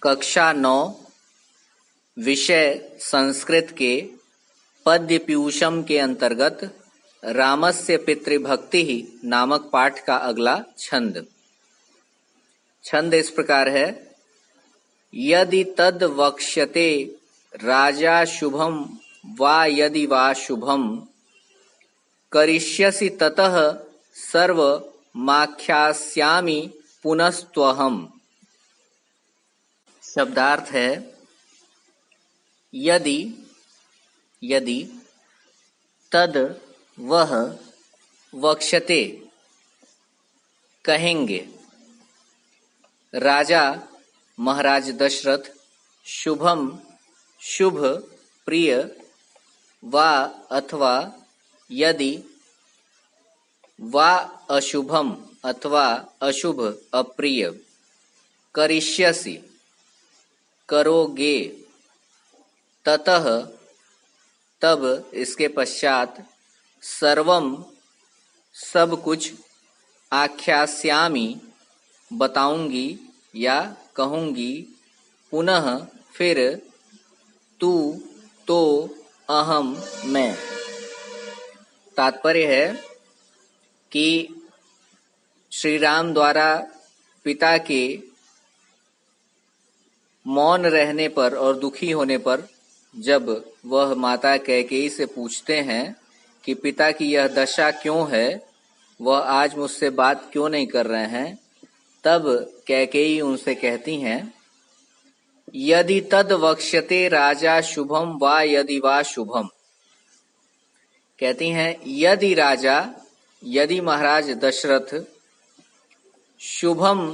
कक्षा 9 विषय संस्कृत के पद्य पीयूषम के अंतर्गत रामस्य पितृभक्ति ही नामक पाठ का अगला छंद। छंद इस प्रकार है। यदि तद वक्ष्यते राजा शुभम वा यदि वा शुभम करिष्यसि ततः सर्व माख्यास्यामि पुनस्त्वहम्। शब्दार्थ है यदि यदि तद वह वक्ष्यते कहेंगे राजा महाराज दशरथ शुभम शुभ प्रिय वा अथवा यदि वा अशुभम अथवा अशुभ अप्रिय करिष्यसि करोगे ततः तब इसके पश्चात सर्वम सब कुछ आख्यास्यामि बताऊंगी या कहूंगी पुनः फिर तू तो अहम मैं। तात्पर्य है कि श्री राम द्वारा पिता के मौन रहने पर और दुखी होने पर जब वह माता कैकेयी से पूछते हैं कि पिता की यह दशा क्यों है, वह आज मुझसे बात क्यों नहीं कर रहे हैं, तब कैकेयी उनसे कहती हैं यदि तद वक्ष्यते राजा शुभम वा यदि वा शुभम। कहती हैं यदि राजा यदि महाराज दशरथ शुभम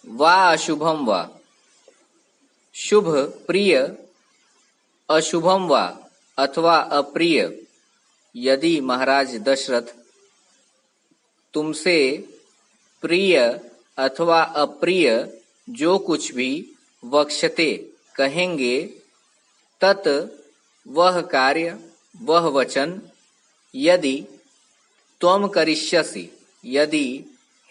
वा अशुभम वा शुभ प्रिय अशुभम वा अथवा अप्रिय यदि महाराज दशरथ तुमसे प्रिय अथवा अप्रिय जो कुछ भी वक्ष्यते कहेंगे तत् वह कार्य वह वचन यदि त्वम करिष्यसि यदि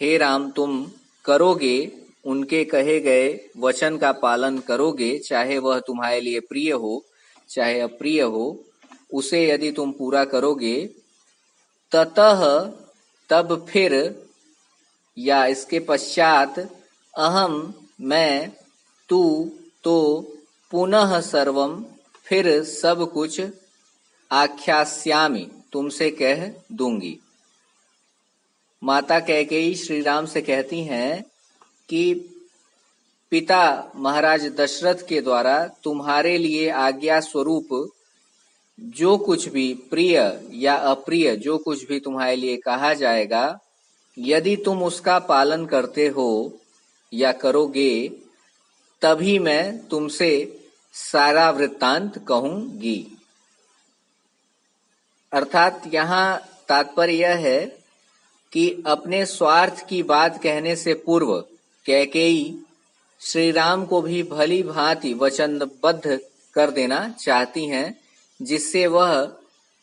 हे राम तुम करोगे उनके कहे गए वचन का पालन करोगे, चाहे वह तुम्हारे लिए प्रिय हो चाहे अप्रिय हो, उसे यदि तुम पूरा करोगे ततः तब फिर या इसके पश्चात अहम मैं तू तो पुनः सर्वम फिर सब कुछ आख्यास्यामि तुमसे कह दूंगी। माता कैकेयी श्री राम से कहती हैं कि पिता महाराज दशरथ के द्वारा तुम्हारे लिए आज्ञा स्वरूप जो कुछ भी प्रिय या अप्रिय जो कुछ भी तुम्हारे लिए कहा जाएगा, यदि तुम उसका पालन करते हो या करोगे तभी मैं तुमसे सारा वृत्तांत कहूंगी। अर्थात यहाँ तात्पर्य यह है कि अपने स्वार्थ की बात कहने से पूर्व कैकेयी श्री राम को भी भली भांति वचनबद्ध कर देना चाहती हैं, जिससे वह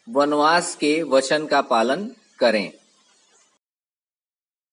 वनवास के वचन का पालन करें।